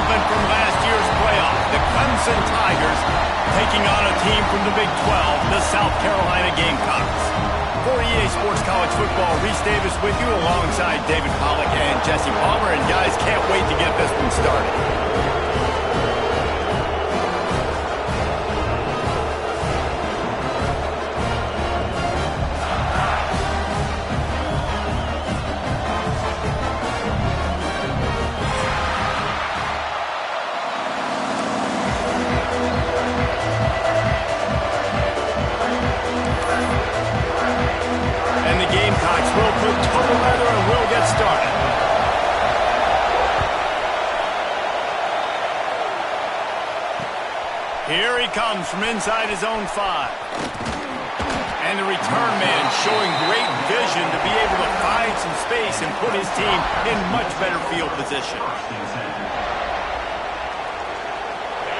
development from last year's playoff. The Clemson Tigers taking on a team from the Big 12, the South Carolina Gamecocks. For EA Sports College Football, Reese Davis with you alongside David Pollack and Jesse Palmer. And guys, can't wait to get this one started. Here he comes from inside his own 5. And the return man showing great vision to be able to find some space and put his team in much better field position.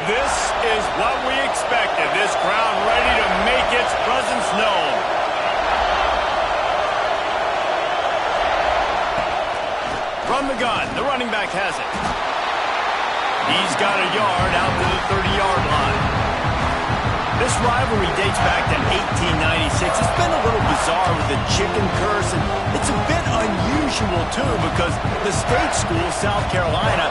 This is what we expected. This crowd ready to make its presence known. From the gun, the running back has it. He's got a yard out to the 30-yard line. This rivalry dates back to 1896. It's been a little bizarre with the chicken curse, and it's a bit unusual, too, because the state school, South Carolina,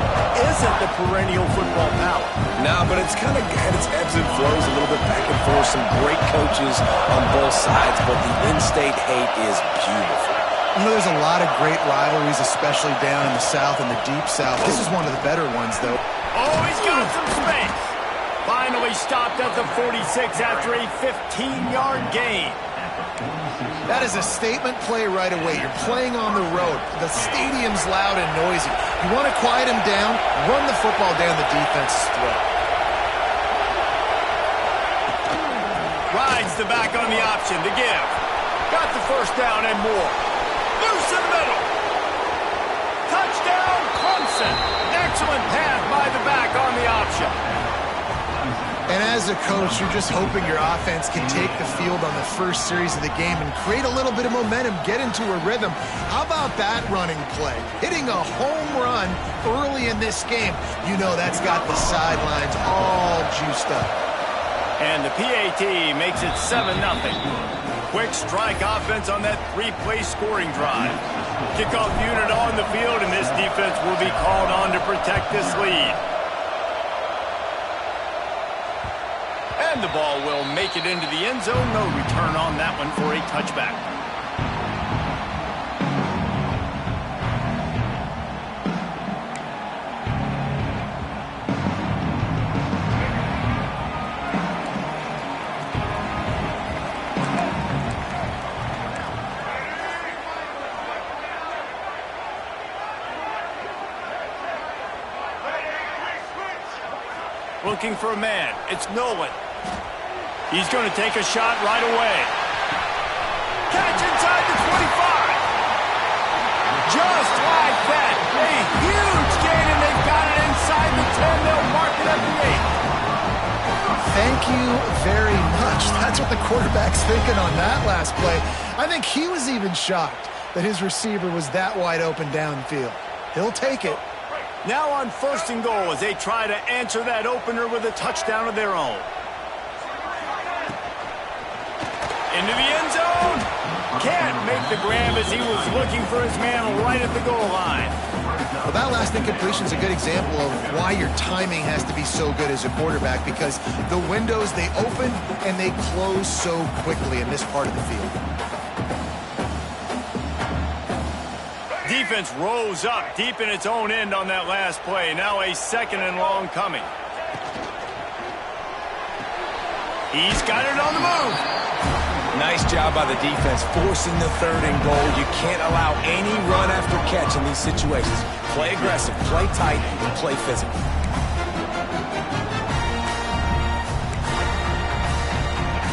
isn't the perennial football power. No, but it's kind of had its ebbs and flows, a little bit back and forth, some great coaches on both sides, but the in-state hate is beautiful. You know, there's a lot of great rivalries, especially down in the South and the Deep South. This is one of the better ones, though. Oh, he's got some space. Finally stopped at the 46 after a 15-yard gain. That is a statement play right away. You're playing on the road. The stadium's loud and noisy. You want to quiet him down, run the football down the defense's throat. Rides the back on the option to give. Got the first down and more. Loose in the middle. Touchdown, Clemson. Excellent pass by the back on the option. And as a coach, you're just hoping your offense can take the field on the first series of the game and create a little bit of momentum, get into a rhythm. How about that running play? Hitting a home run early in this game. You know that's got the sidelines all juiced up. And the PAT makes it 7-0. Quick strike offense on that 3-play scoring drive. Kickoff unit on the field, and this defense will be called on to protect this lead. And the ball will make it into the end zone. No return on that one for a touchback. Looking for a man. It's Nolan. He's going to take a shot right away. Catch inside the 25. Just like that. A huge gain, and they've got it inside the 10. They'll mark it at the 8. Thank you very much. That's what the quarterback's thinking on that last play. I think he was even shocked that his receiver was that wide open downfield. He'll take it. Now on 1st and goal as they try to answer that opener with a touchdown of their own. Into the end zone. Can't make the grab as he was looking for his man right at the goal line. Well, that last incompletion is a good example of why your timing has to be so good as a quarterback, because the windows, they open and they close so quickly in this part of the field. Defense rose up deep in its own end on that last play. Now a 2nd and long coming. He's got it on the move. Nice job by the defense forcing the 3rd and goal. You can't allow any run after catch in these situations. Play aggressive, play tight, and play physical.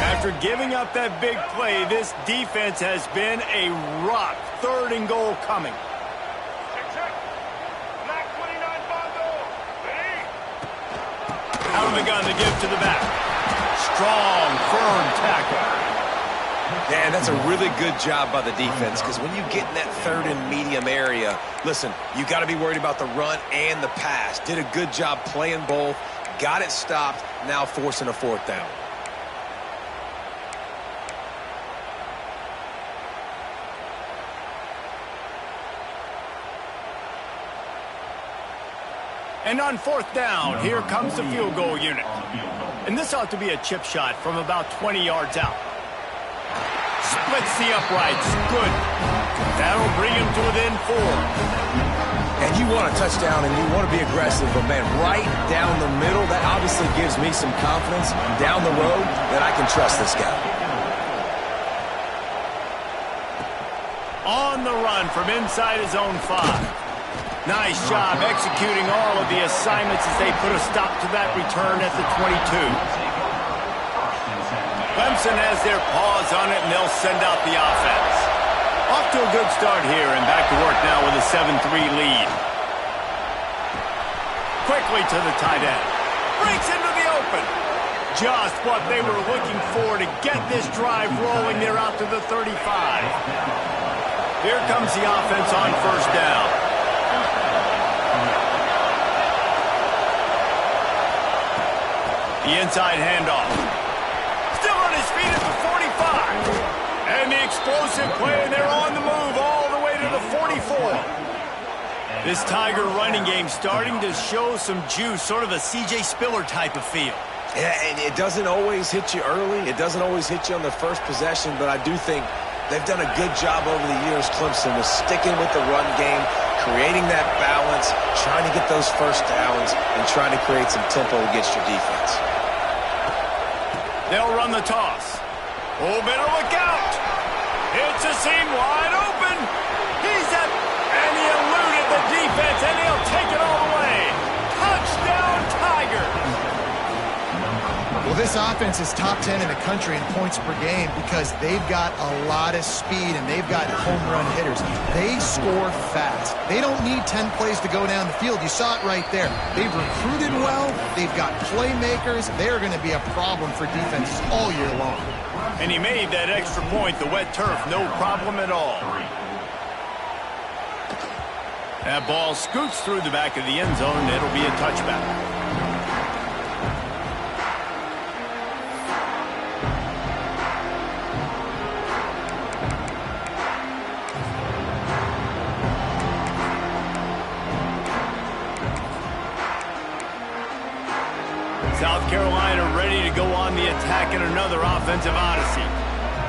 After giving up that big play, this defense has been a rock. 3rd and goal coming. Out of the gun to give to the back. Strong, firm tackle. Yeah, and that's a really good job by the defense, because when you get in that third and medium area, listen, you got to be worried about the run and the pass. Did a good job playing both, got it stopped, now forcing a fourth down. And on fourth down, here comes the field goal unit. And this ought to be a chip shot from about 20 yards out. Splits the uprights. Good. That'll bring him to within 4. And you want a touchdown and you want to be aggressive, but man, right down the middle, that obviously gives me some confidence down the road that I can trust this guy. On the run from inside his own 5. Nice job executing all of the assignments as they put a stop to that return at the 22. Clemson has their paws on it, and they'll send out the offense. Off to a good start here, and back to work now with a 7-3 lead. Quickly to the tight end. Breaks into the open. Just what they were looking for to get this drive rolling. They're out to the 35. Here comes the offense on first down. The inside handoff. Still on his feet at the 45. And the explosive play, and they're on the move all the way to the 44. This Tiger running game starting to show some juice, sort of a C.J. Spiller type of feel. Yeah, and it doesn't always hit you early. It doesn't always hit you on the first possession, but I do think they've done a good job over the years, Clemson, with sticking with the run game, creating that balance, trying to get those first downs, and trying to create some tempo against your defense. They'll run the toss. Oh, better look out. It's a seam wide open. He's up, and he eluded the defense, and he'll take it all the way. Touchdown, Tigers. Well, this offense is top 10 in the country in points per game because they've got a lot of speed and they've got home run hitters. They score fast. They don't need 10 plays to go down the field. You saw it right there. They've recruited well. They've got playmakers. They're going to be a problem for defenses all year long. And he made that extra point, the wet turf, no problem at all. That ball scoots through the back of the end zone, and it'll be a touchback. South Carolina ready to go on the attack in another offensive odyssey.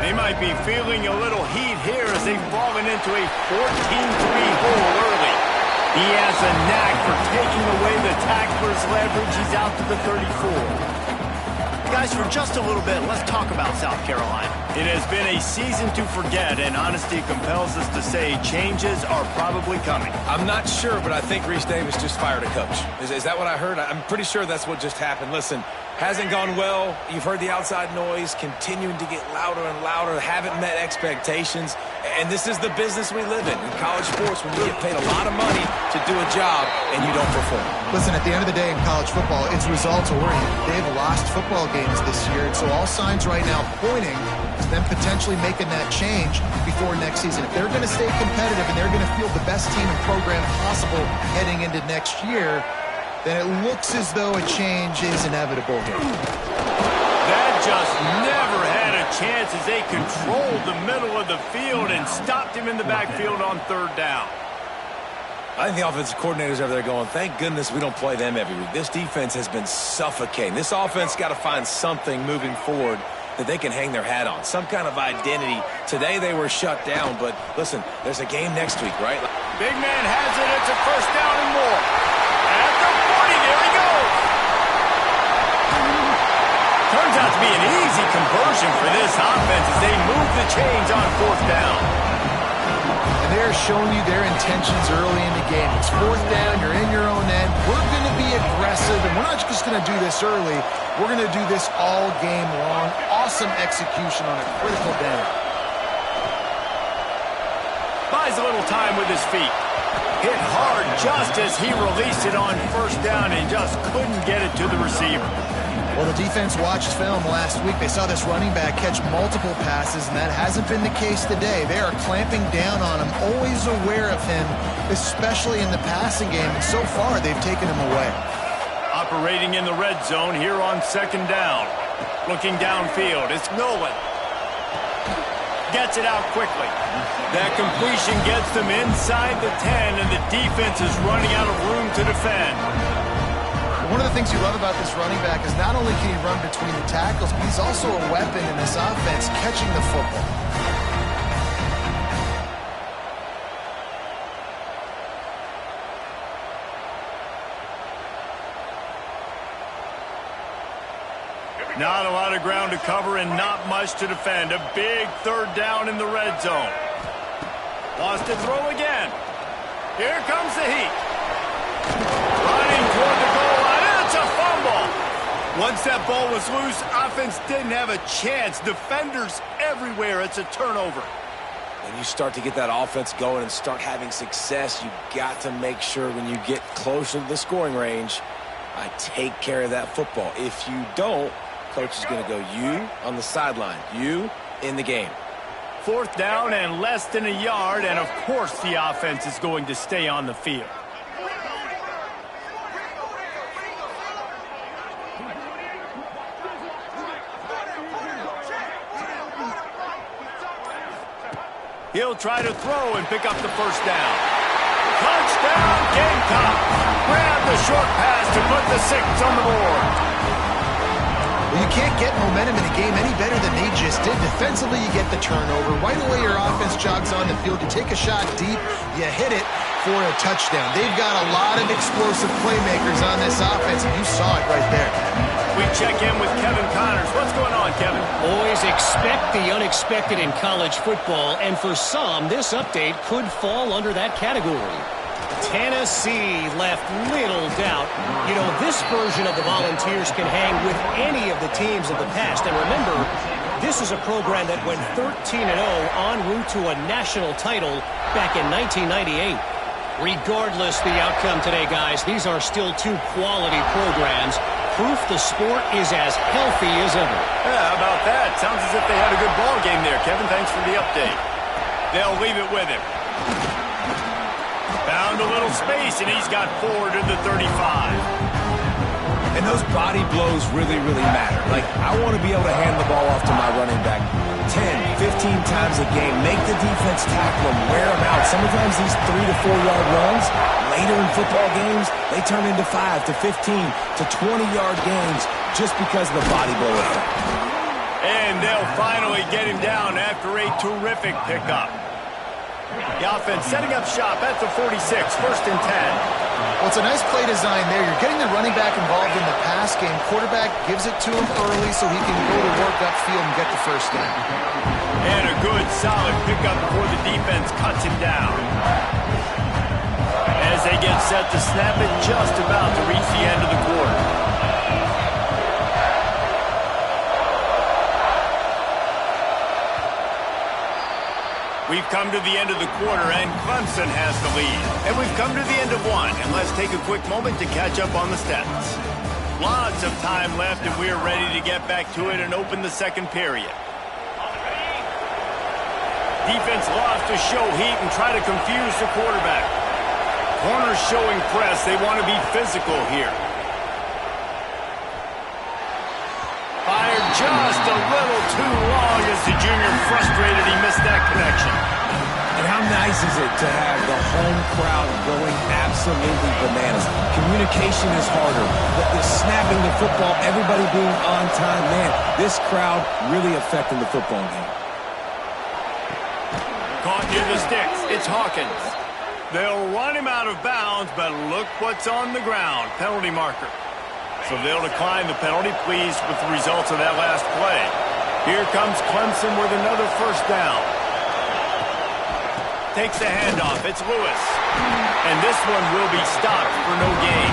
They might be feeling a little heat here as they've fallen into a 14-3 hole early. He has a knack for taking away the tackler's leverage. He's out to the 34. Guys, for just a little bit, let's talk about South Carolina. It has been a season to forget, and honesty compels us to say changes are probably coming. I'm not sure, but I think Reese Davis just fired a coach. Is that what I heard? I'm pretty sure that's what just happened. Listen, hasn't gone well. You've heard the outside noise continuing to get louder and louder. Haven't met expectations. And this is the business we live in college sports, when you get paid a lot of money to do a job and you don't perform. Listen, at the end of the day in college football, it's results oriented. They've lost football games this year, and so all signs right now pointing to them potentially making that change before next season. If they're going to stay competitive and they're going to field the best team and program possible heading into next year, then it looks as though a change is inevitable here. That just never had a chance as they controlled the middle of the field and stopped him in the backfield on third down. I think the offensive coordinators over there going, thank goodness we don't play them every week. This defense has been suffocating. This offense got to find something moving forward that they can hang their hat on, some kind of identity. Today they were shut down, but listen, there's a game next week, right? Big man has it. It's a first down and more. At the 40, there he goes. Turns out to be an easy conversion for this offense as they move the chains on fourth down. And they're showing you their intentions early in the game. It's fourth down, you're in your own end. We're going to be aggressive, and we're not just going to do this early. We're going to do this all game long. Awesome execution on a critical down. Buys a little time with his feet. Hit hard just as he released it on first down and just couldn't get it to the receiver. Well, the defense watched film last week. They saw this running back catch multiple passes, and that hasn't been the case today. They are clamping down on him, always aware of him, especially in the passing game, and so far they've taken him away. Operating in the red zone here on second down. Looking downfield, it's Nolan. Gets it out quickly. That completion gets them inside the 10, and the defense is running out of room to defend. One of the things you love about this running back is not only can he run between the tackles, but he's also a weapon in this offense, catching the football. Not a lot of ground to cover and not much to defend. A big third down in the red zone. Lost to throw again. Here comes the heat. Running toward the goal line. It's a fumble. Once that ball was loose, offense didn't have a chance. Defenders everywhere. It's a turnover. When you start to get that offense going and start having success, you got to make sure when you get closer to the scoring range, I take care of that football. If you don't, coach is going to go you on the sideline, you in the game. Fourth down and less than a yard, and of course the offense is going to stay on the field. He'll try to throw and pick up the first down. Touchdown, Gamecock! Grab the short pass to put the 6 on the board. Well, you can't get momentum in a game any better than they just did. Defensively, you get the turnover. Right away, your offense jogs on the field. You take a shot deep, you hit it for a touchdown. They've got a lot of explosive playmakers on this offense, and you saw it right there. We check in with Kevin Connors. What's going on, Kevin? Always expect the unexpected in college football, and for some, this update could fall under that category. Tennessee left little doubt. You know, this version of the Volunteers can hang with any of the teams of the past. And remember, this is a program that went 13-0 en route to a national title back in 1998. Regardless the outcome today, guys, these are still two quality programs. Proof the sport is as healthy as ever. Yeah, how about that? Sounds as if they had a good ball game there, Kevin. Thanks for the update. They'll leave it with him. Found a little space, and he's got 4 to the 35. And those body blows really, really matter. Like, I want to be able to hand the ball off to my running back 10, 15 times a game. Make the defense tackle him, wear him out. Sometimes these 3 to 4 yard runs, later in football games, they turn into 5 to 15 to 20-yard gains just because of the body blow effect. And they'll finally get him down after a terrific pickup. The offense setting up shop at the 46, 1st and 10. Well, it's a nice play design there. You're getting the running back involved in the pass game. Quarterback gives it to him early so he can go to work upfield and get the first down. And a good, solid pickup before the defense cuts him down. As they get set to snap it, just about to reach the end of the quarter. We've come to the end of the quarter, and Clemson has the lead. And we've come to the end of one, and let's take a quick moment to catch up on the stats. Lots of time left, and we're ready to get back to it and open the second period. Defense loves to show heat and try to confuse the quarterback. Corners showing press. They want to be physical here. Fired just a little too long as the junior frustrated he missed that connection. And how nice is it to have the home crowd going absolutely bananas? Communication is harder, but the snapping the football, everybody being on time, man, this crowd really affecting the football game. Caught near the sticks. It's Hawkins. They'll run him out of bounds, but look what's on the ground. Penalty marker. So they'll decline the penalty, pleased with the results of that last play. Here comes Clemson with another first down. Takes the handoff. It's Lewis. And this one will be stopped for no gain.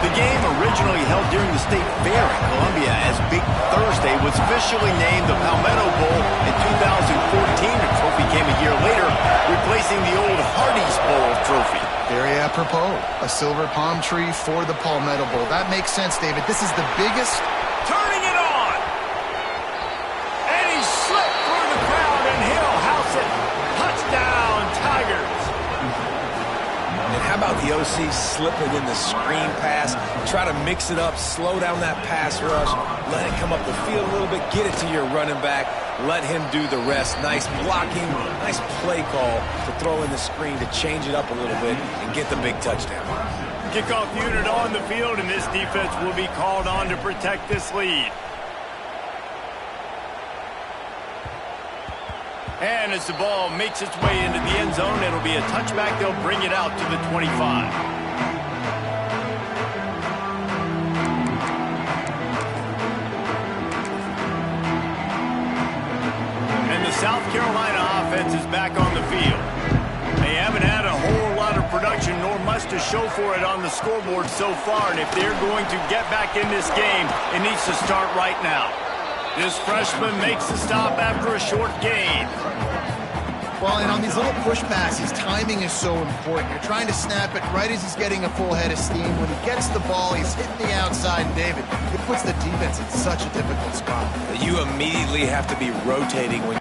The game originally held during the State Fair in Columbia as Big Thursday was officially named the Palmetto Bowl in 2014. The trophy came a year later, replacing the old Hardee's Bowl trophy. Very apropos. A silver palm tree for the Palmetto Bowl. That makes sense, David. This is the biggest. Turning it on. And he slipped through the crowd, and he'll house it. Touchdown, Tigers. And how about the OC slipping in the screen pass? Try to mix it up, slow down that pass rush, let it come up the field a little bit, get it to your running back, let him do the rest. Nice blocking, nice play call to throw in the screen to change it up a little bit and get the big touchdown. Kickoff unit on the field, and this defense will be called on to protect this lead. And as the ball makes its way into the end zone, it'll be a touchback. They'll bring it out to the 25. And the South Carolina offense is back on the field. They haven't had a whole lot of production, nor much to show for it on the scoreboard so far. And if they're going to get back in this game, it needs to start right now. This freshman makes the stop after a short gain. Well, and on these little push passes, timing is so important. You're trying to snap it right as he's getting a full head of steam. When he gets the ball, he's hitting the outside, David. It puts the defense in such a difficult spot. You immediately have to be rotating when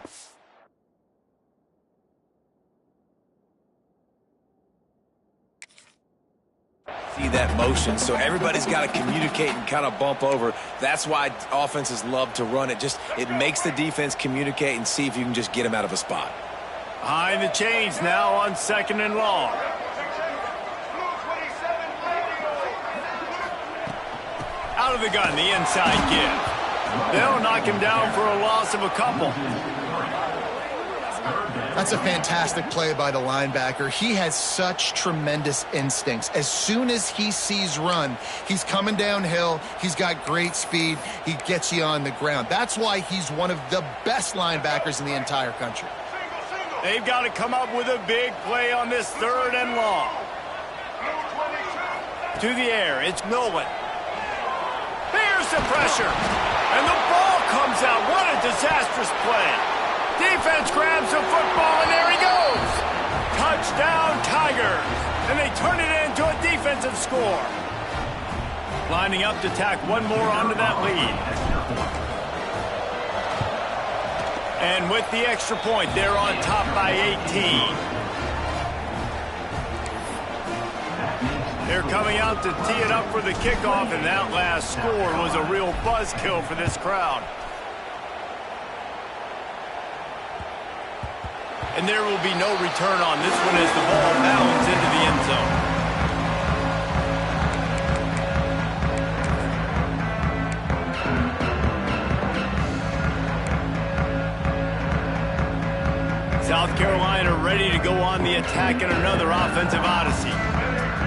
see that motion, so everybody's got to communicate and kind of bump over. That's why offenses love to run it. It makes the defense communicate and see if you can just get him out of a spot. Behind the chains now on 2nd and long. Out of the gun, the inside give. They'll knock him down for a loss of a couple. That's a fantastic play by the linebacker. He has such tremendous instincts. As soon as he sees run, he's coming downhill. He's got great speed. He gets you on the ground. That's why he's one of the best linebackers in the entire country. They've got to come up with a big play on this 3rd and long. To the air, it's Nolan. There's the pressure. And the ball comes out. What a disastrous play. Defense grabs the football, and there he goes. Touchdown, Tigers. And they turn it into a defensive score. Lining up to tack one more onto that lead. And with the extra point, they're on top by 18. They're coming out to tee it up for the kickoff, and that last score was a real buzzkill for this crowd. And there will be no return on this one as the ball bounds into the end zone. South Carolina ready to go on the attack in another offensive odyssey.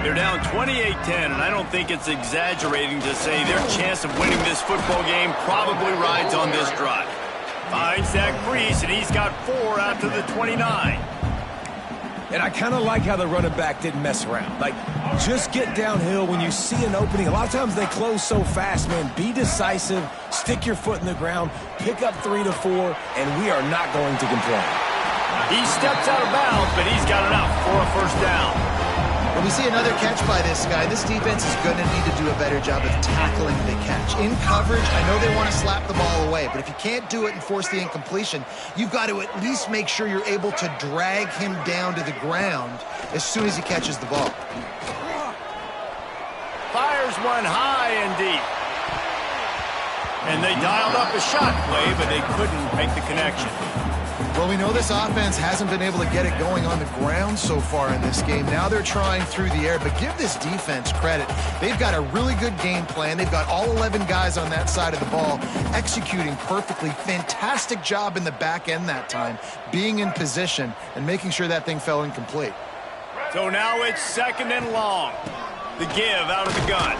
They're down 28-10, and I don't think it's exaggerating to say their chance of winning this football game probably rides on this drive. Finds that crease, and he's got 4 out to the 29. And I kind of like how the running back didn't mess around. Like, just get downhill when you see an opening. A lot of times they close so fast, man. Be decisive, stick your foot in the ground, pick up 3 to 4, and we are not going to complain. He steps out of bounds, but he's got enough for a first down. When we see another catch by this guy, this defense is going to need to do a better job of tackling the catch. In coverage, I know they want to slap the ball away, but if you can't do it and force the incompletion, you've got to at least make sure you're able to drag him down to the ground as soon as he catches the ball. Fires one high and deep. And they dialed up a shot play, but they couldn't make the connection. Well, we know this offense hasn't been able to get it going on the ground so far in this game. Now they're trying through the air, but give this defense credit. They've got a really good game plan. They've got all 11 guys on that side of the ball executing perfectly. Fantastic job in the back end that time, being in position and making sure that thing fell incomplete. So now it's 2nd and long. The give out of the gun.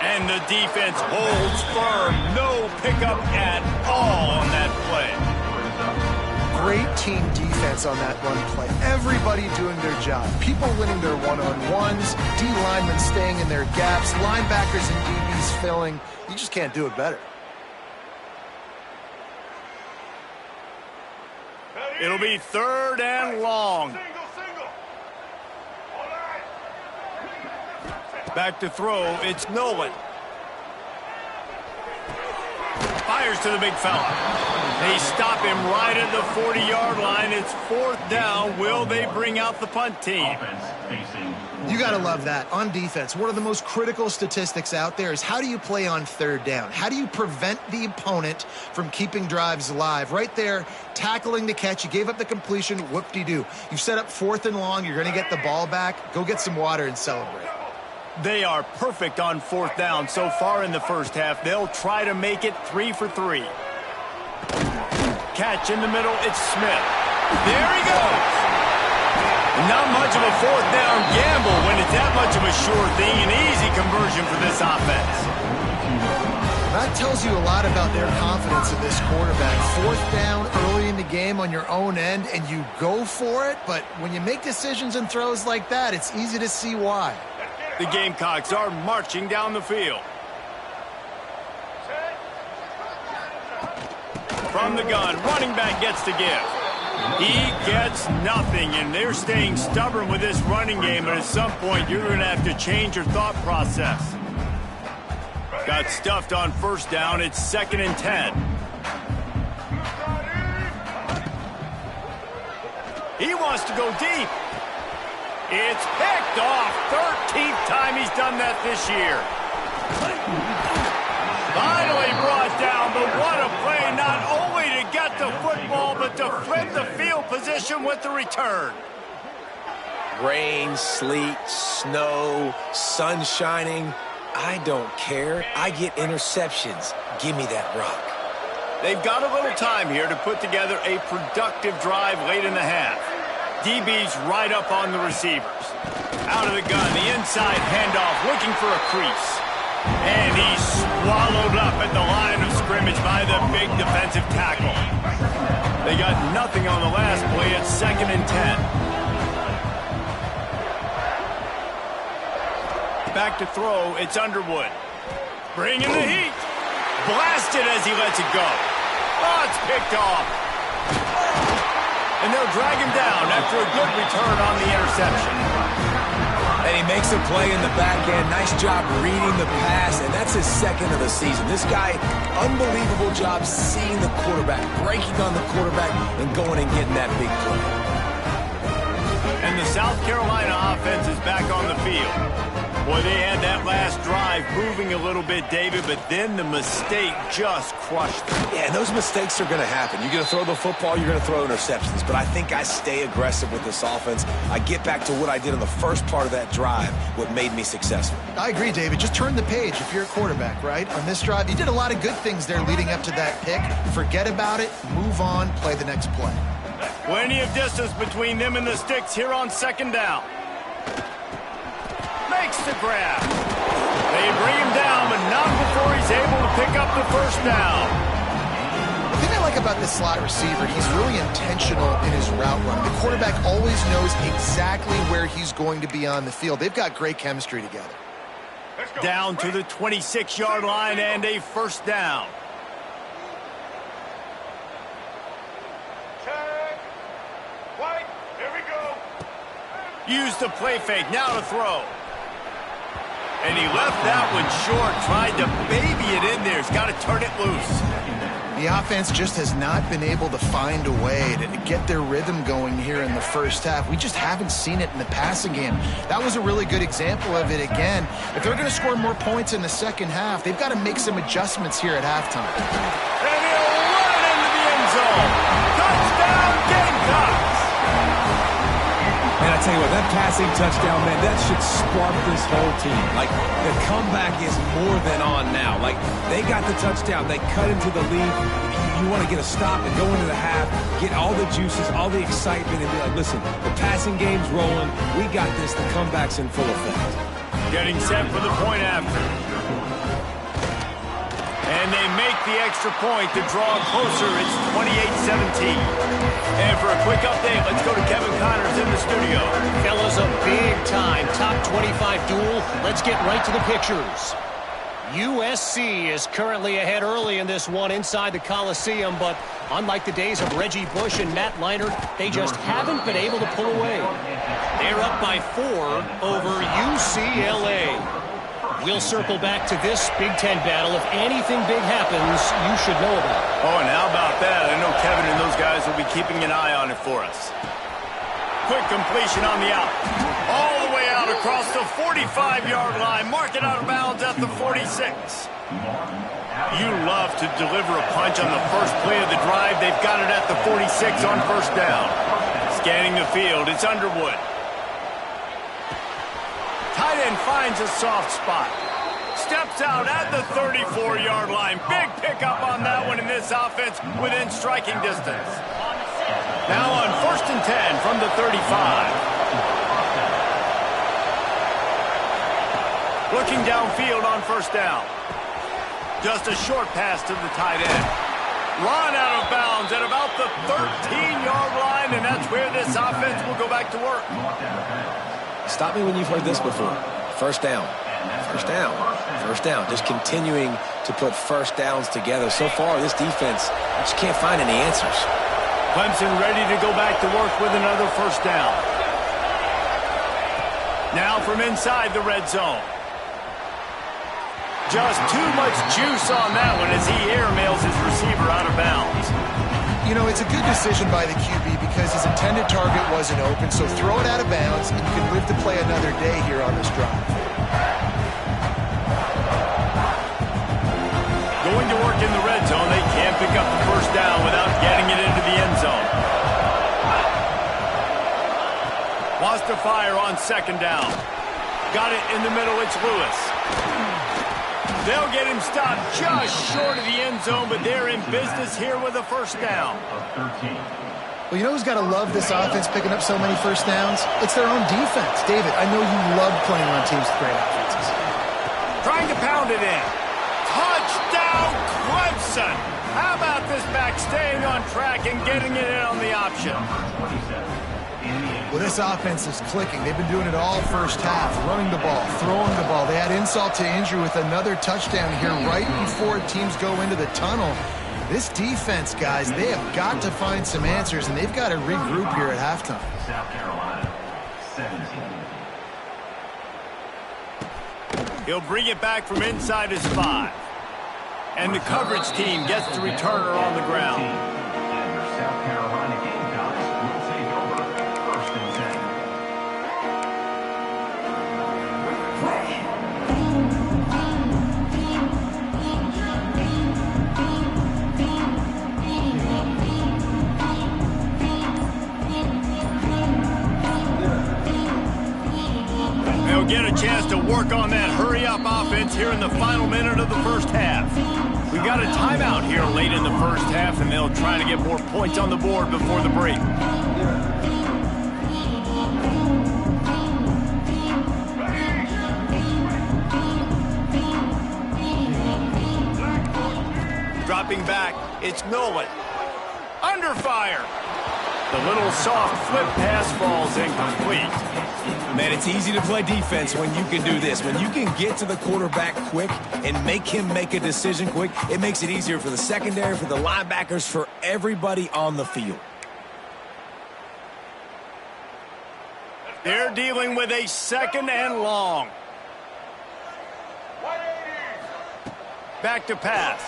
And the defense holds firm. No pickup at all on that play. Great team defense on that run play. Everybody doing their job. People winning their one-on-ones, D linemen staying in their gaps, linebackers and DBs filling. You just can't do it better. It'll be 3rd and long. Back to throw, it's Nolan. Fires to the big fella. They stop him right at the 40-yard line. It's 4th down. Will they bring out the punt team? You got to love that. On defense, one of the most critical statistics out there is how do you play on 3rd down? How do you prevent the opponent from keeping drives alive? Right there, tackling the catch. You gave up the completion. Whoop-de-doo. You set up 4th and long. You're going to get the ball back. Go get some water and celebrate. They are perfect on 4th down so far in the first half. They'll try to make it 3 for 3. Catch in the middle, it's Smith. There he goes. Not much of a 4th down gamble when it's that much of a sure thing. An easy conversion for this offense. That tells you a lot about their confidence in this quarterback. 4th down early in the game on your own end, and you go for it. But when you make decisions and throws like that, it's easy to see why. The Gamecocks are marching down the field. From the gun, running back gets to give. He gets nothing, and they're staying stubborn with this running game, but at some point you're going to have to change your thought process. Got stuffed on 1st down. It's 2nd and 10. He wants to go deep. It's picked off. 13th time he's done that this year. Finally brought down, but what a play. Not only to get the football, but to flip the field position with the return. Rain, sleet, snow, sun shining. I don't care. I get interceptions. Give me that rock. They've got a little time here to put together a productive drive late in the half. DB's right up on the receivers. Out of the gun, the inside handoff, looking for a crease. And he's swallowed up at the line of scrimmage by the big defensive tackle. They got nothing on the last play. It's 2nd and 10. Back to throw, it's Underwood. Bringing the heat. Blasted as he lets it go. Oh, it's picked off. And they'll drag him down after a good return on the interception. And he makes a play in the back end. Nice job reading the pass, and that's his 2nd of the season. This guy, unbelievable job seeing the quarterback, breaking on the quarterback, and going and getting that big play. And the South Carolina offense is back on the field. Boy, they had that last drive moving a little bit, David, but then the mistake just crushed them. Yeah, and those mistakes are going to happen. You're going to throw the football, you're going to throw interceptions. But I think I stay aggressive with this offense. I get back to what I did in the first part of that drive, what made me successful. I agree, David. Just turn the page if you're a quarterback, right? On this drive, you did a lot of good things there leading up to that pick. Forget about it, move on, play the next play. Plenty of distance between them and the sticks here on 2nd down. Makes the grab. They bring him down, but not before he's able to pick up the 1st down. The thing I like about this slot receiver, he's really intentional in his route run. The quarterback always knows exactly where he's going to be on the field. They've got great chemistry together. Down to the 26-yard line and a 1st down. Use the play fake, now to throw. And he left that one short, tried to baby it in there. He's got to turn it loose. The offense just has not been able to find a way to get their rhythm going here in the first half. We just haven't seen it in the passing game. That was a really good example of it again. If they're going to score more points in the second half, they've got to make some adjustments here at halftime. And he'll run into the end zone. Touchdown, Gamecocks! And I tell you what, that passing touchdown, man, that should spark this whole team. Like, the comeback is more than on now. Like, they got the touchdown. They cut into the lead. You want to get a stop and go into the half, get all the juices, all the excitement, and be like, listen, the passing game's rolling. We got this. The comeback's in full effect. Getting set for the point after. And they make the extra point to draw closer. It's 28-17. And for a quick update, let's go to Kevin Connors in the studio. Fellas, a big-time top 25 duel. Let's get right to the pictures. USC is currently ahead early in this one inside the Coliseum, but unlike the days of Reggie Bush and Matt Leinart, they just haven't been able to pull away. They're up by 4 over UCLA. We'll circle back to this Big Ten battle. If anything big happens, you should know about it. Oh, and how about that? I know Kevin and those guys will be keeping an eye on it for us. Quick completion on the out. All the way out across the 45-yard line. Mark it out of bounds at the 46. You love to deliver a punch on the first play of the drive. They've got it at the 46 on first down. Scanning the field, it's Underwood. Tight end finds a soft spot. Steps out at the 34-yard line. Big pickup on that one in this offense within striking distance. Now on 1st and 10 from the 35. Looking downfield on first down. Just a short pass to the tight end. Run out of bounds at about the 13-yard line, and that's where this offense will go back to work. Stop me when you've heard this before. First down. First down. First down. Just continuing to put first downs together. So far, this defense just can't find any answers. Clemson ready to go back to work with another first down. Now from inside the red zone. Just too much juice on that one as he airmails his receiver out of bounds. You know, it's a good decision by the QB because his intended target wasn't open, so throw it out of bounds and you can live to play another day here on this drive. Going to work in the red zone, they can't pick up the first down without getting it into the end zone. Wants to fire on second down. Got it in the middle, it's Lewis. They'll get him stopped just short of the end zone, but they're in business here with a first down. Well, you know who's got to love this offense picking up so many first downs? It's their own defense. David, I know you love playing on teams with great offenses. Trying to pound it in. Touchdown, Clemson! How about this back staying on track and getting it in on the option? Well, this offense is clicking. They've been doing it all first half, running the ball, throwing the ball. They had insult to injury with another touchdown here right before teams go into the tunnel. This defense, guys, they have got to find some answers, and they've got to regroup here at halftime. South Carolina, 17. He'll bring it back from inside his 5. And the coverage team gets the returner on the ground. And your South Carolina Gamecocks will take over 1st and 10. They'll get a chance to work on that hurry-up offense here in the final minute of the first half. We've got a timeout here late in the first half, and they'll try to get more points on the board before the break. Dropping back, it's Nolan. Under fire. The little soft flip pass falls incomplete. Man, it's easy to play defense when you can do this. When you can get to the quarterback quick and make him make a decision quick, it makes it easier for the secondary, for the linebackers, for everybody on the field. They're dealing with a 2nd and long. Back to pass.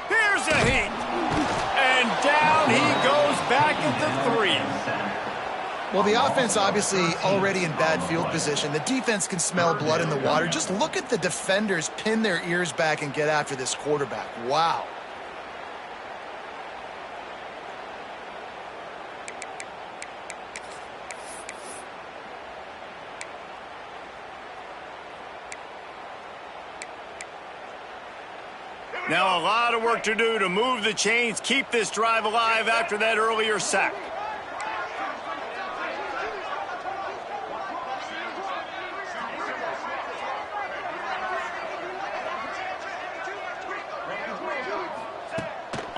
Here's a heat. And down he goes back at the 3. Well, the offense obviously already in bad field position. The defense can smell blood in the water. Just look at the defenders pin their ears back and get after this quarterback. Wow. Now a lot of work to do to move the chains, keep this drive alive after that earlier sack.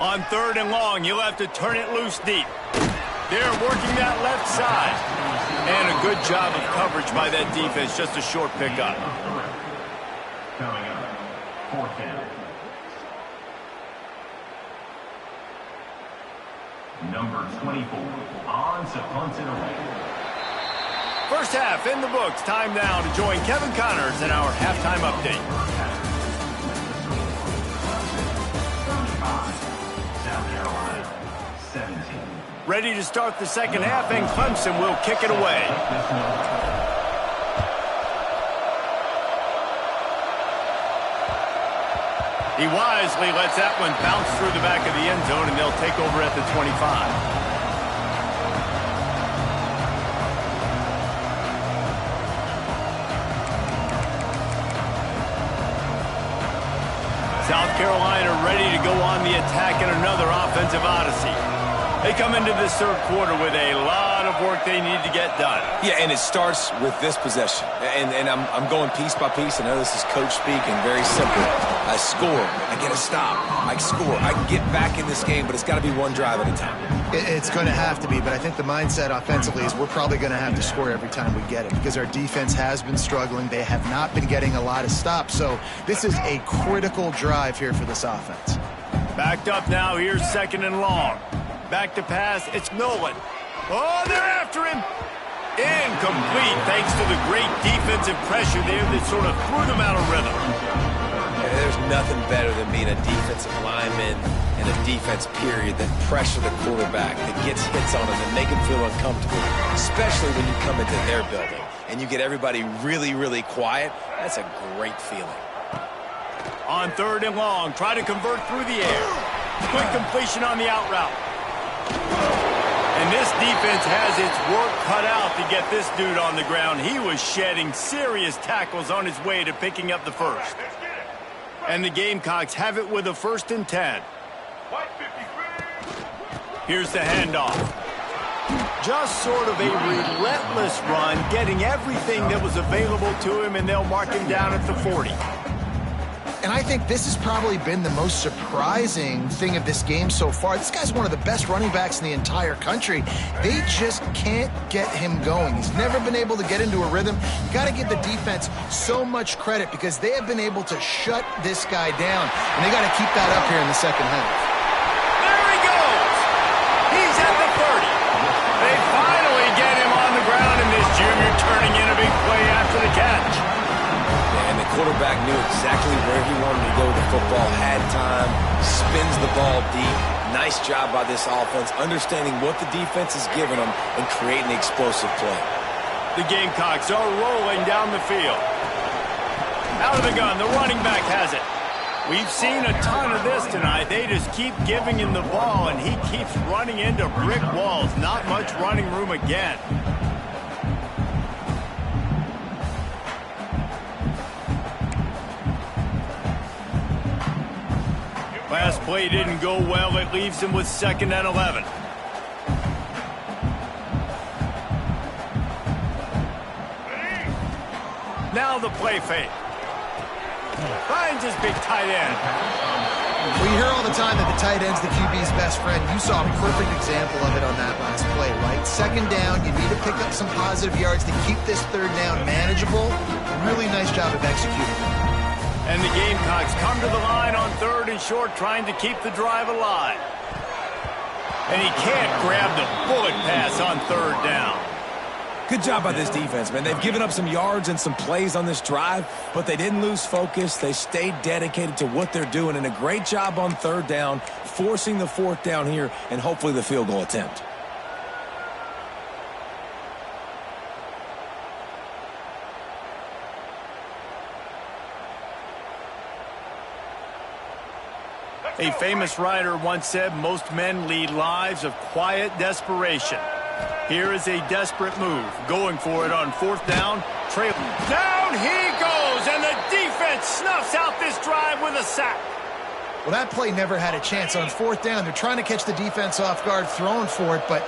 On 3rd and long, you'll have to turn it loose deep. They're working that left side. And a good job of coverage by that defense, just a short pickup. Coming up, 4th down. Number 24, on to punt it away. First half in the books. Time now to join Kevin Connors in our halftime update. South Carolina, 17. Ready to start the second half, and Clemson will kick it away. He wisely lets that one bounce through the back of the end zone, and they'll take over at the 25. South Carolina ready to go on the attack in another offensive odyssey. They come into this 3rd quarter with a lot of work they need to get done. Yeah, and it starts with this possession. And I'm going piece by piece. I know this is coach speak and very simple. I score. I get a stop. I score. I can get back in this game, but it's got to be one drive at a time. It's going to have to be, but I think the mindset offensively is we're probably going to have to score every time we get it because our defense has been struggling. They have not been getting a lot of stops, so this is a critical drive here for this offense. Backed up now. Here's 2nd and long. Back to pass. It's Nolan. Oh, they're after him. Incomplete thanks to the great defensive pressure there that sort of threw them out of rhythm. There's nothing better than being a defensive lineman and a defense period that pressure the quarterback, that gets hits on him and make him feel uncomfortable, especially when you come into their building and you get everybody really, really quiet. That's a great feeling. On 3rd and long, try to convert through the air. Quick completion on the out route. And this defense has its work cut out to get this dude on the ground. He was shedding serious tackles on his way to picking up the first. And the Gamecocks have it with a 1st and 10. Here's the handoff. Just sort of a relentless run, getting everything that was available to him, and they'll mark him down at the 40. And I think this has probably been the most surprising thing of this game so far. This guy's one of the best running backs in the entire country. They just can't get him going. He's never been able to get into a rhythm. You got to give the defense so much credit because they have been able to shut this guy down. And they got to keep that up here in the second half. There he goes. He's at the 30. They finally get him on the ground, and this junior turning in a big play after the catch. And the quarterback knew exactly where he wanted to go. The football had time, spins the ball deep. Nice job by this offense, understanding what the defense is giving them and creating the explosive play. The Gamecocks are rolling down the field. Out of the gun, the running back has it. We've seen a ton of this tonight. They just keep giving him the ball, and he keeps running into brick walls. Not much running room again. Last play didn't go well. It leaves him with 2nd and 11. Now the play fake. Finds his big tight end. We hear all the time that the tight end's the QB's best friend. You saw a perfect example of it on that last play, right? 2nd down, you need to pick up some positive yards to keep this 3rd down manageable. Really nice job of executing. And the Gamecocks come to the line on 3rd and short, trying to keep the drive alive. And he can't grab the bullet pass on 3rd down. Good job by this defense, man. They've given up some yards and some plays on this drive, but they didn't lose focus. They stayed dedicated to what they're doing, and a great job on 3rd down, forcing the 4th down here, and hopefully the field goal attempt. A famous writer once said, most men lead lives of quiet desperation. Here is a desperate move, going for it on 4th down. Down he goes, and the defense snuffs out this drive with a sack. Well, that play never had a chance. On 4th down, they're trying to catch the defense off guard, throwing for it, but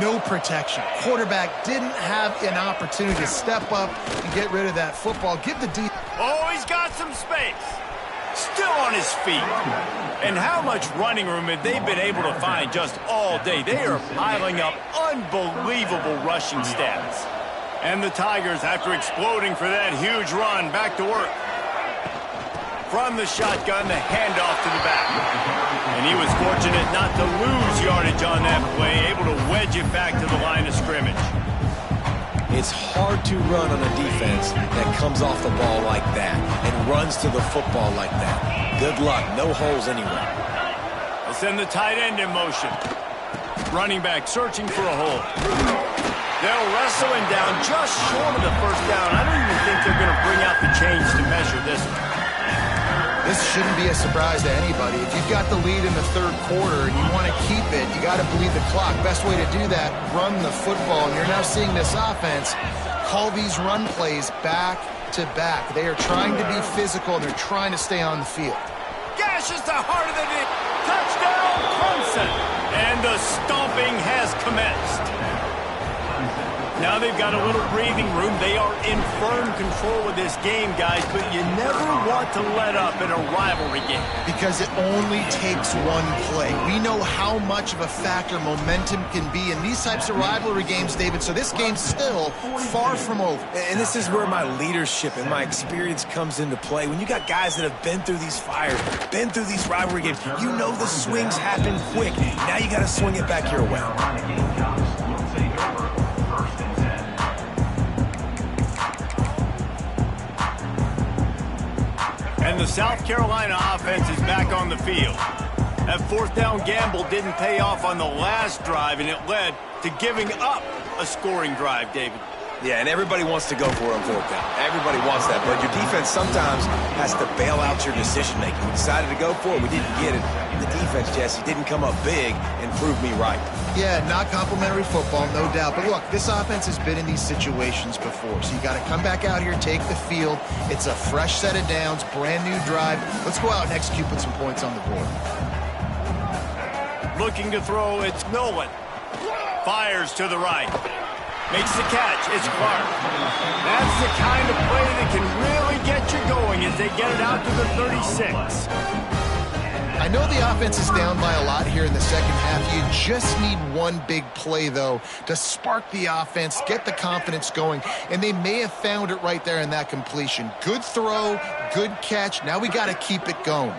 no protection. Quarterback didn't have an opportunity to step up and get rid of that football. Give the defense. Oh, he's got some space. Still on his feet. And how much running room have they been able to find just all day? They are piling up unbelievable rushing stats. And the Tigers, after exploding for that huge run, back to work. From the shotgun, the handoff to the back. And he was fortunate not to lose yardage on that play, able to wedge it back to the line of scrimmage. It's hard to run on a defense that comes off the ball like that and runs to the football like that. Good luck. No holes anywhere. They'll send the tight end in motion. Running back searching for a hole. They'll wrestle him down just short of the first down. I don't even think they're going to bring out the chains to measure this one. This shouldn't be a surprise to anybody. If you've got the lead in the third quarter and you want to keep it, you got to bleed the clock. Best way to do that, run the football. And you're now seeing this offense call these run plays back to back. They are trying to be physical, and they're trying to stay on the field. Gashes the heart of the knee. Touchdown, Clemson. And the stomping has commenced. Now they've got a little breathing room. They are in firm control of this game, guys, but you never want to let up in a rivalry game. Because it only takes one play. We know how much of a factor momentum can be in these types of rivalry games, David, so this game's still far from over. And this is where my leadership and my experience comes into play. When you got guys that have been through these fires, been through these rivalry games, you know the swings happen quick. Now you got to swing it back your way. And the South Carolina offense is back on the field. That fourth down gamble didn't pay off on the last drive, and it led to giving up a scoring drive, David. Yeah, and everybody wants to go for it on fourth down. Everybody wants that, but your defense sometimes has to bail out your decision-making. We decided to go for it. We didn't get it. The defense, Jesse, didn't come up big and prove me right. Yeah, not complimentary football, no doubt. But look, this offense has been in these situations before, so you got to come back out here, take the field. It's a fresh set of downs, brand new drive. Let's go out and execute, put some points on the board. Looking to throw, it's Nolan. Fires to the right. Makes the catch. It's Clark. That's the kind of play that can really get you going as they get it out to the 36. I know the offense is down by a lot here in the second half. You just need one big play, though, to spark the offense, get the confidence going, and they may have found it right there in that completion. Good throw, good catch. Now we got to keep it going.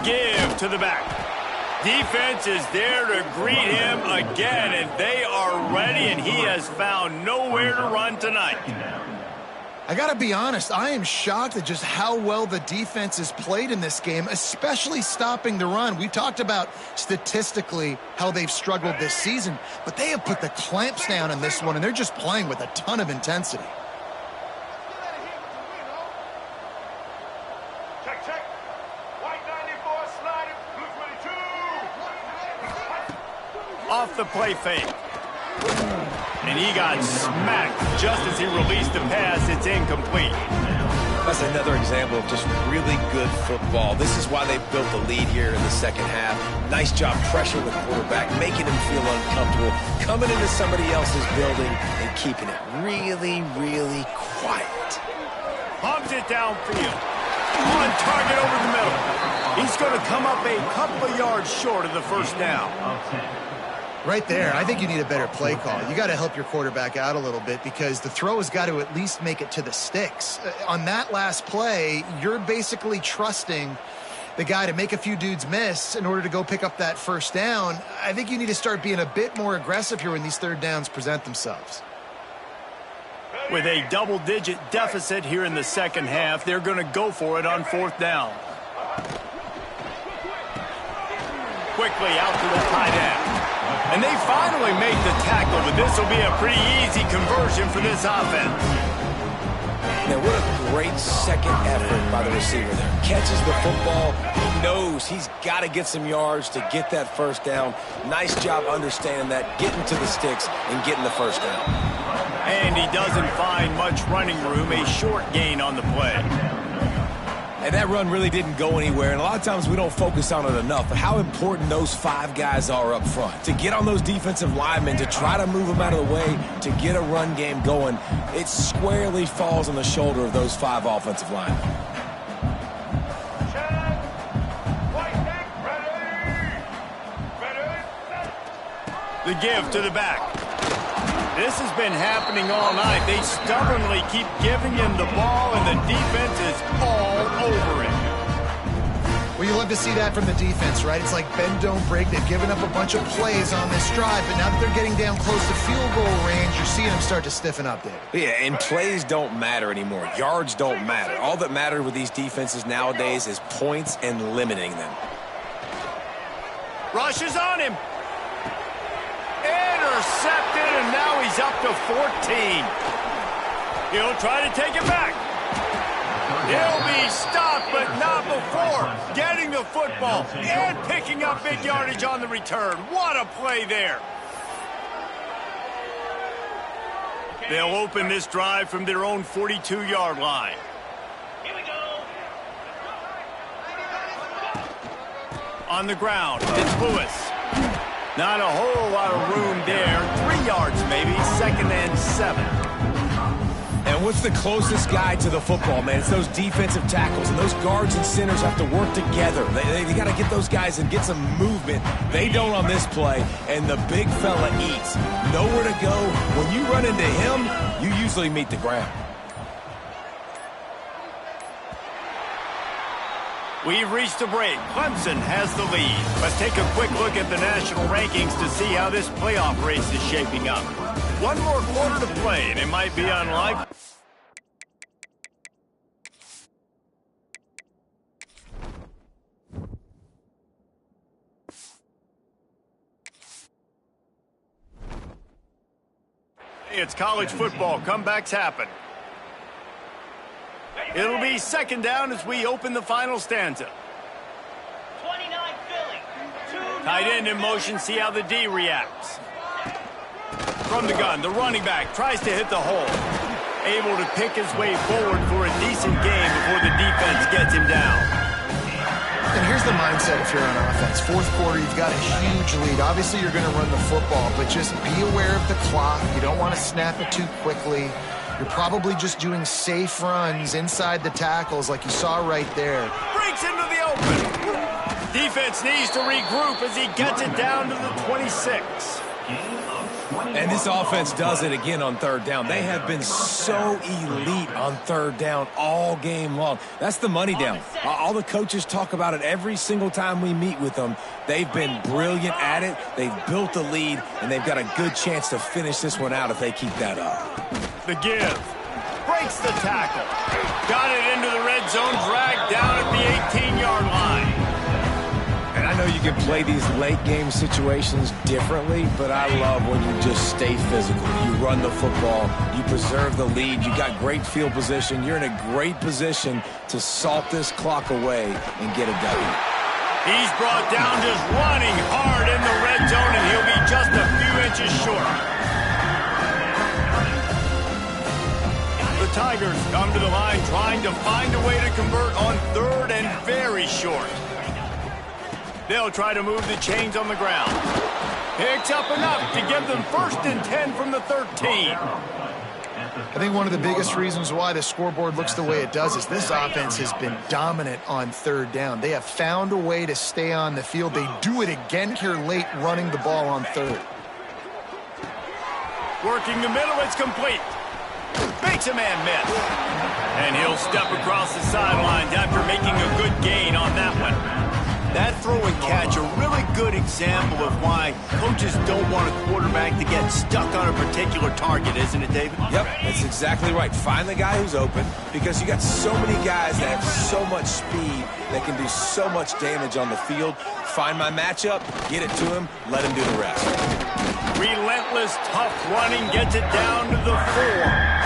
Give to the back. Defense is there to greet him again, and they are ready, and he has found nowhere to run tonight. I got to be honest, I am shocked at just how well the defense has played in this game, especially stopping the run. We talked about statistically how they've struggled this season, but they have put the clamps down in this one, and they're just playing with a ton of intensity. Check. White 94, slide it, blue 22. Off the play fake. And he got smacked just as he released the pass. It's incomplete. That's another example of just really good football. This is why they built the lead here in the second half. Nice job pressuring the quarterback, making him feel uncomfortable, coming into somebody else's building and keeping it really, really quiet. Pumps it downfield. On target over the middle. He's going to come up a couple of yards short of the first down. Right there, I think you need a better play call. You got to help your quarterback out a little bit because the throw has got to at least make it to the sticks. On that last play, you're basically trusting the guy to make a few dudes miss in order to go pick up that first down. I think you need to start being a bit more aggressive here when these third downs present themselves. With a double-digit deficit here in the second half, they're going to go for it on fourth down. Quickly out to the tight end. And they finally make the tackle, but this will be a pretty easy conversion for this offense. Now, what a great second effort by the receiver there. Catches the football. He knows he's got to get some yards to get that first down. Nice job understanding that, getting to the sticks and getting the first down. And he doesn't find much running room, a short gain on the play. And that run really didn't go anywhere, and a lot of times we don't focus on it enough, but how important those five guys are up front. To get on those defensive linemen, to try to move them out of the way, to get a run game going, it squarely falls on the shoulder of those five offensive linemen. The give to the back. This has been happening all night. They stubbornly keep giving him the ball, and the defense is all over it. Well, you love to see that from the defense, right? It's like bend, don't break. They've given up a bunch of plays on this drive, but now that they're getting down close to field goal range, you're seeing them start to stiffen up, Dave. Yeah, and plays don't matter anymore. Yards don't matter. All that matters with these defenses nowadays is points and limiting them. Rushes on him. Intercepted, and now he's up to 14. He'll try to take it back. He'll be stopped, but not before getting the football and picking up big yardage on the return. What a play there. They'll open this drive from their own 42-yard line. Here we go. On the ground, it's Lewis. Not a whole lot of room there. 3 yards maybe, 2nd and 7. And what's the closest guy to the football, man? It's those defensive tackles, and those guards and centers have to work together. They got to get those guys and get some movement. They don't on this play, and the big fella eats. Nowhere to go. When you run into him, you usually meet the ground. We've reached a break. Clemson has the lead. Let's take a quick look at the national rankings to see how this playoff race is shaping up. One more quarter to play, and it might be unlikely. It's college football. Comebacks happen. It'll be 2nd down as we open the final stanza. 29 Philly. Tight end in motion, see how the D reacts. From the gun, the running back tries to hit the hole. Able to pick his way forward for a decent game before the defense gets him down. And here's the mindset if you're on offense. 4th quarter, you've got a huge lead. Obviously, you're going to run the football, but just be aware of the clock. You don't want to snap it too quickly. You're probably just doing safe runs inside the tackles like you saw right there. Breaks into the open. Defense needs to regroup as he gets it down to the 26. And this offense does it again on 3rd down. They have been so elite on 3rd down all game long. That's the money down. All the coaches talk about it every single time we meet with them. They've been brilliant at it. They've built a lead, and they've got a good chance to finish this one out if they keep that up. The give. Breaks the tackle. Got it into the red zone, dragged down at the 18-yard line. And I know you can play these late game situations differently, but I love when you just stay physical. You run the football, you preserve the lead, you got great field position, you're in a great position to salt this clock away and get a W. He's brought down just running hard in the red zone, and he'll be just a few inches short. The Tigers come to the line trying to find a way to convert on 3rd and very short. They'll try to move the chains on the ground. Picks up enough to give them 1st and 10 from the 13. I think one of the biggest reasons why the scoreboard looks the way it does is this offense has been dominant on 3rd down. They have found a way to stay on the field. They do it again here late, running the ball on 3rd. Working the middle, it's complete. Makes a man miss. And he'll step across the sidelines after making a good gain on that one. That throw and catch, a really good example of why coaches don't want a quarterback to get stuck on a particular target, isn't it, David? Yep, that's exactly right. Find the guy who's open, because you got so many guys that have so much speed that can do so much damage on the field. Find my matchup, get it to him, let him do the rest. Relentless, tough running gets it down to the 4.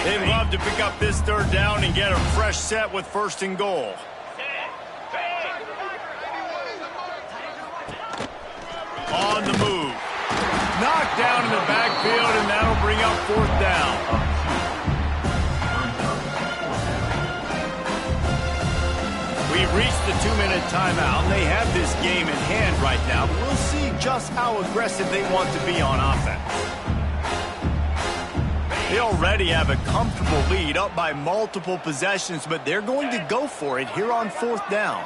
They'd love to pick up this 3rd down and get a fresh set with 1st and goal. On the move. Knocked down in the backfield, and that'll bring up 4th down. We've reached the 2-minute timeout. They have this game in hand right now, but we'll see just how aggressive they want to be on offense. They already have a comfortable lead, up by multiple possessions, but they're going to go for it here on 4th down.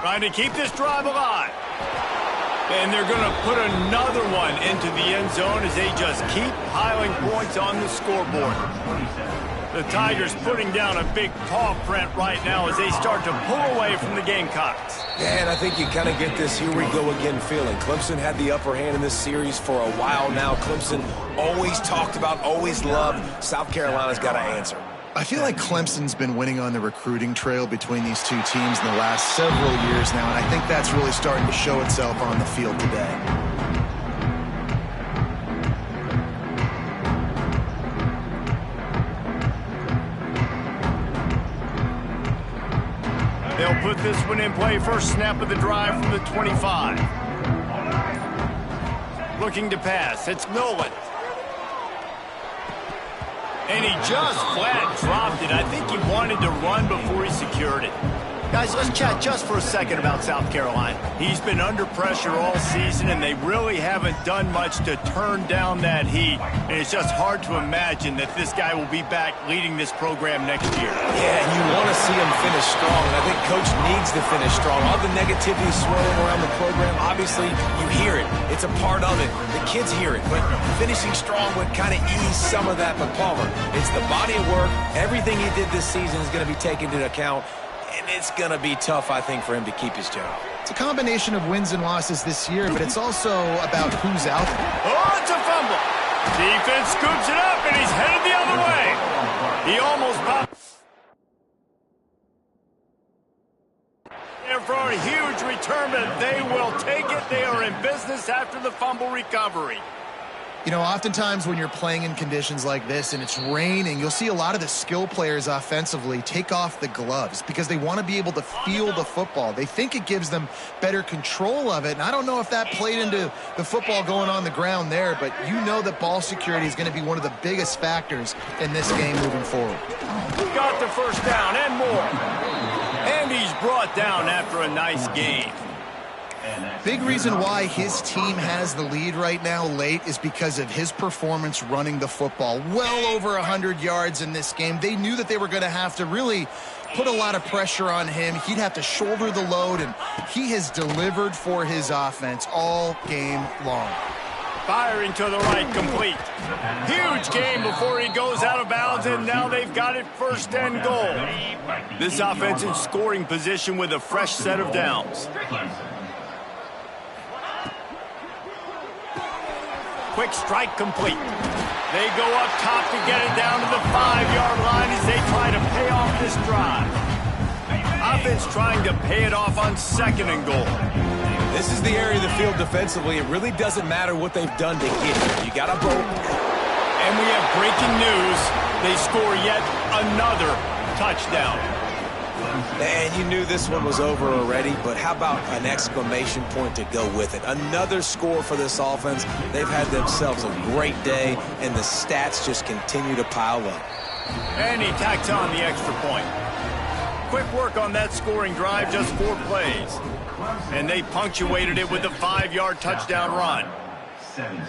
Trying to keep this drive alive. And they're going to put another one into the end zone as they just keep piling points on the scoreboard. The Tigers putting down a big paw print right now as they start to pull away from the Gamecocks. Yeah, and I think you kind of get this here we go again feeling. Clemson had the upper hand in this series for a while now. Clemson always talked about, always loved. South Carolina's got to answer. I feel like Clemson's been winning on the recruiting trail between these two teams in the last several years now, and I think that's really starting to show itself on the field today. They'll put this one in play. First snap of the drive from the 25. Looking to pass. It's Nolan. And he just flat dropped it. I think he wanted to run before he secured it. Guys, let's chat just for a second about South Carolina. He's been under pressure all season, and they really haven't done much to turn down that heat. And it's just hard to imagine that this guy will be back leading this program next year. Yeah, and you want to see him finish strong, and I think Coach needs to finish strong. All the negativity swirling around the program, obviously, you hear it. It's a part of it. The kids hear it, but finishing strong would kind of ease some of that. But Palmer, it's the body of work. Everything he did this season is going to be taken into account. And it's going to be tough, I think, for him to keep his job. It's a combination of wins and losses this year, but it's also about who's out there. Oh, it's a fumble. Defense scoops it up, and he's headed the other way. He almost popped. And for a huge return, but they will take it. They are in business after the fumble recovery. You know, oftentimes when you're playing in conditions like this and it's raining, you'll see a lot of the skill players offensively take off the gloves because they want to be able to feel the football. They think it gives them better control of it, and I don't know if that played into the football going on the ground there, but you know that ball security is going to be one of the biggest factors in this game moving forward. Got the first down and more. And he's brought down after a nice game. Big reason why his team has the lead right now late is because of his performance running the football. Well over 100 yards in this game. They knew that they were going to have to really put a lot of pressure on him. He'd have to shoulder the load, and he has delivered for his offense all game long. Firing to the right, complete. Huge game before he goes out of bounds, and now they've got it first and goal. This offense in scoring position with a fresh set of downs. Quick strike complete. They go up top to get it down to the 5-yard line as they try to pay off this drive. Offense trying to pay it off on 2nd and goal. This is the area of the field defensively. It really doesn't matter what they've done to get here. You got to vote. And we have breaking news. They score yet another touchdown. And you knew this one was over already, but how about an exclamation point to go with it? Another score for this offense. They've had themselves a great day, and the stats just continue to pile up. And he tacks on the extra point. Quick work on that scoring drive, just 4 plays. And they punctuated it with a 5-yard touchdown run. 17.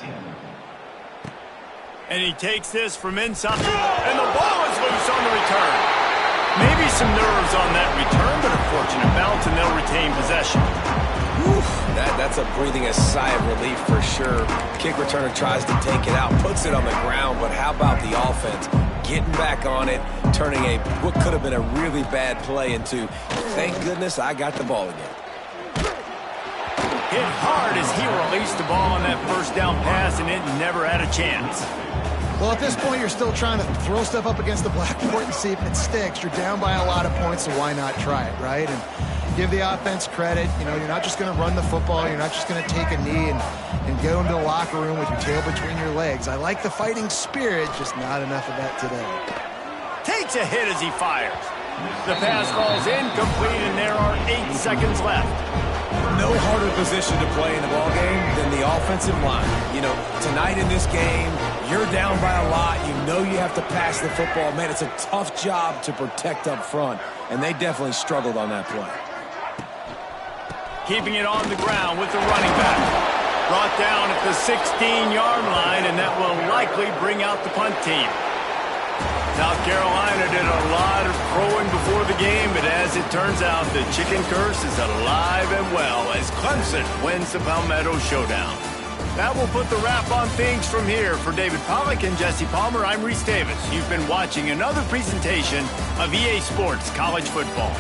And he takes this from inside, and the ball is loose on the return. Maybe some nerves on that return, but a fortunate bounce, and they'll retain possession. Whew, that's a breathing a sigh of relief for sure. Kick returner tries to take it out, puts it on the ground, but how about the offense getting back on it, turning what could have been a really bad play into, thank goodness I got the ball again. Hit hard as he released the ball on that first down pass, and it never had a chance. Well, at this point, you're still trying to throw stuff up against the blackboard and see if it sticks. You're down by a lot of points, so why not try it, right? And give the offense credit. You know, you're not just going to run the football. You're not just going to take a knee and go into the locker room with your tail between your legs. I like the fighting spirit, just not enough of that today. Takes a hit as he fires. The pass falls incomplete, and there are 8 seconds left. No harder position to play in the ballgame than the offensive line. You know, tonight in this game, you're down by a lot. You know you have to pass the football. Man, it's a tough job to protect up front, and they definitely struggled on that play. Keeping it on the ground with the running back. Brought down at the 16-yard line, and that will likely bring out the punt team. South Carolina did a lot of throwing before the game, but as it turns out, the chicken curse is alive and well as Clemson wins the Palmetto Showdown. That will put the wrap on things from here. For David Pollack and Jesse Palmer, I'm Reese Davis. You've been watching another presentation of EA Sports College Football.